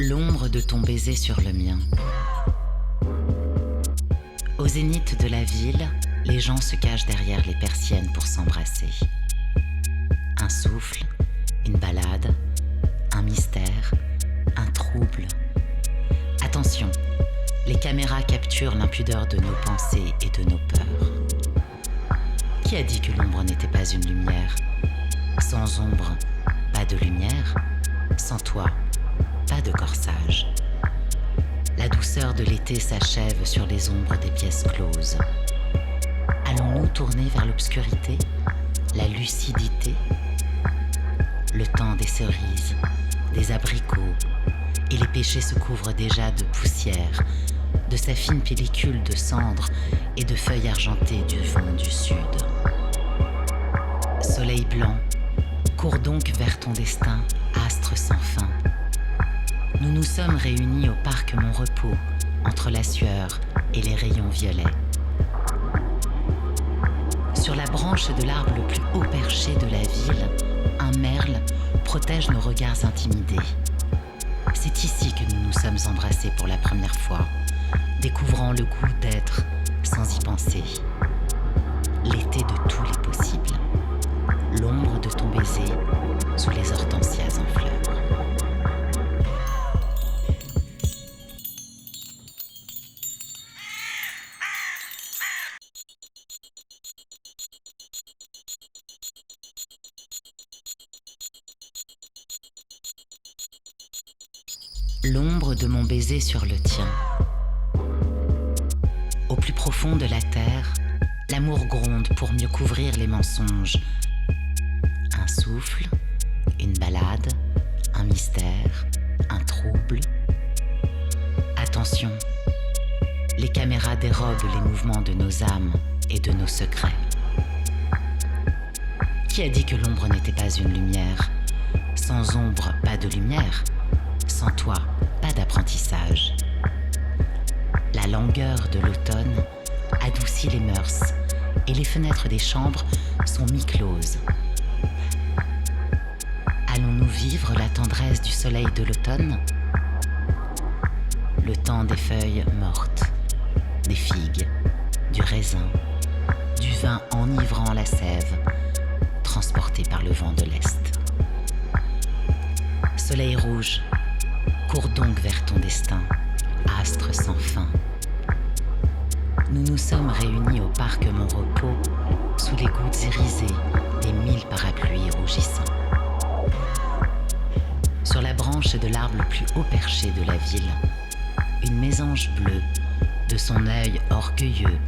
L'ombre de ton baiser sur le mien. Au zénith de la ville, les gens se cachent derrière les persiennes pour s'embrasser. Un souffle, une balade, un mystère, un trouble. Attention, les caméras capturent l'impudeur de nos pensées et de nos peurs. Qui a dit que l'ombre n'était pas une lumière? Sans ombre, pas de lumière. Sans toi, pas de corsage. La douceur de l'été s'achève sur les ombres des pièces closes. Allons-nous tourner vers l'obscurité, la lucidité? Le temps des cerises, des abricots, et les péchés se couvrent déjà de poussière, de sa fine pellicule de cendres et de feuilles argentées du vent du sud. Soleil blanc, cours donc vers ton destin, astre sans fin. Nous nous sommes réunis au parc Mon Repos, entre la sueur et les rayons violets. Sur la branche de l'arbre le plus haut perché de la ville, un merle protège nos regards intimidés. C'est ici que nous nous sommes embrassés pour la première fois, découvrant le goût d'être sans y penser. L'été de tous les possibles. L'ombre de ton baiser sous les hortensias en fleurs. L'ombre de mon baiser sur le tien. Au plus profond de la terre, l'amour gronde pour mieux couvrir les mensonges. Un souffle, une balade, un mystère, un trouble. Attention, les caméras dérobent les mouvements de nos âmes et de nos secrets. Qui a dit que l'ombre n'était pas une lumière? Sans ombre, pas de lumière. Sans toi, pas d'apprentissage. La langueur de l'automne adoucit les mœurs et les fenêtres des chambres sont mi-closes. Allons-nous vivre la tendresse du soleil de l'automne? Le temps des feuilles mortes, des figues, du raisin, du vin enivrant la sève, transporté par le vent de l'Est. Soleil rouge, cours donc vers ton destin, astre sans fin. Nous nous sommes réunis au parc Mon Repos, sous les gouttes irisées des 1000 parapluies rougissants. Sur la branche de l'arbre le plus haut perché de la ville, une mésange bleue, de son œil orgueilleux,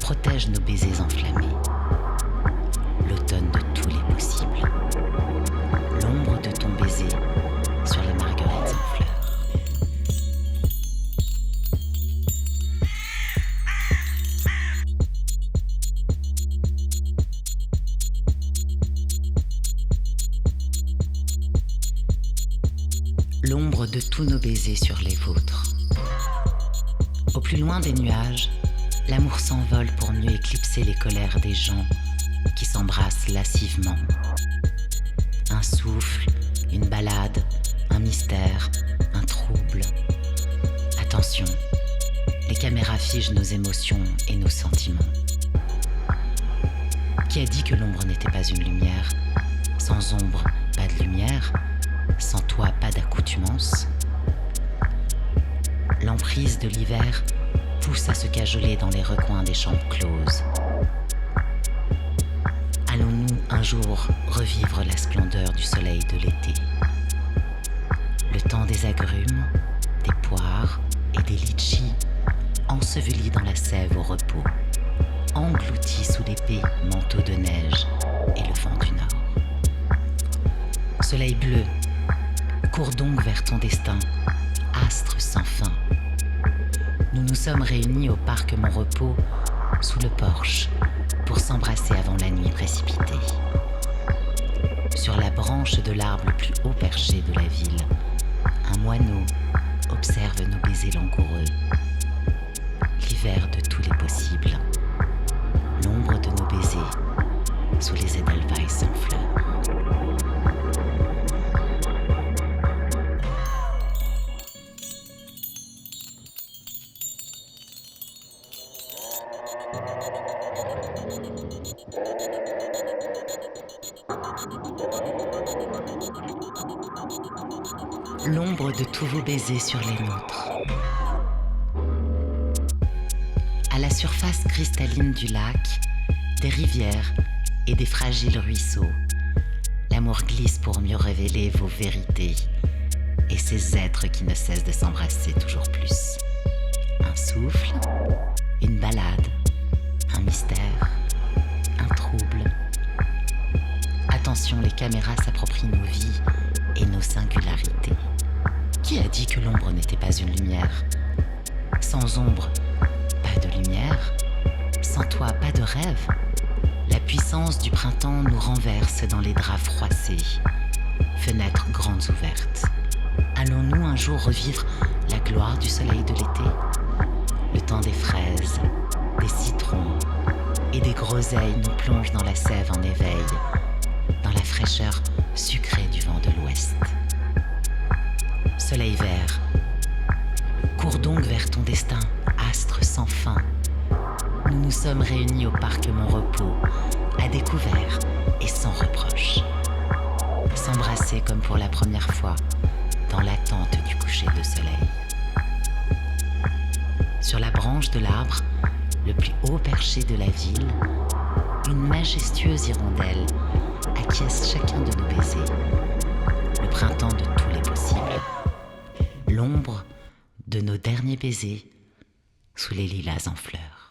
protège nos baisers enflammés. L'automne de tous les possibles. L'ombre de ton baiser sur les marguerites en fleurs. L'ombre de tous nos baisers sur les vôtres. Au plus loin des nuages, l'amour s'envole pour mieux éclipser les colères des gens qui s'embrassent lascivement. Un souffle, une balade, un mystère, un trouble. Attention, les caméras figent nos émotions et nos sentiments. Qui a dit que l'ombre n'était pas une lumière? Sans ombre, pas de lumière. Sans toi, pas d'accoutumance. L'emprise de l'hiver pousse à se cajoler dans les recoins des chambres closes. Allons-nous un jour revivre la splendeur du soleil de l'été? Le temps des agrumes, des poires et des litchis, ensevelis dans la sève au repos, engloutis sous l'épais manteau de neige et le vent du nord. Soleil bleu, cours donc vers ton destin, astre sans fin. Nous nous sommes réunis au parc Mon Repos, sous le porche, pour s'embrasser avant la nuit précipitée. Sur la branche de l'arbre le plus haut perché de la ville, un moineau observe nos baisers langoureux. L'hiver de tous les possibles, l'ombre de nos baisers sous les Edelweiss en fleurs. l'ombre de tous vos baisers sur les nôtres. À la surface cristalline du lac, des rivières et des fragiles ruisseaux, l'amour glisse pour mieux révéler vos vérités et ces êtres qui ne cessent de s'embrasser toujours plus. Un souffle, une balade, un mystère, un trouble. Attention, les caméras s'approprient nos vies et nos singularités. Qui a dit que l'ombre n'était pas une lumière? Sans ombre, pas de lumière. Sans toi, pas de rêve. La puissance du printemps nous renverse dans les draps froissés. Fenêtres grandes ouvertes. Allons-nous un jour revivre la gloire du soleil de l'été? Le temps des fraises, des citrons et des groseilles nous plonge dans la sève en éveil, dans la fraîcheur sucrée du vent de l'ouest. Soleil vert, cours donc vers ton destin, astre sans fin. Nous nous sommes réunis au parc Mon Repos, à découvert et sans reproche. S'embrasser comme pour la première fois, dans l'attente du coucher de soleil. Sur la branche de l'arbre, le plus haut perché de la ville, une majestueuse hirondelle acquiesce chacun de nos baisers. Le printemps de tous les possibles. L'ombre de nos derniers baisers sous les lilas en fleurs.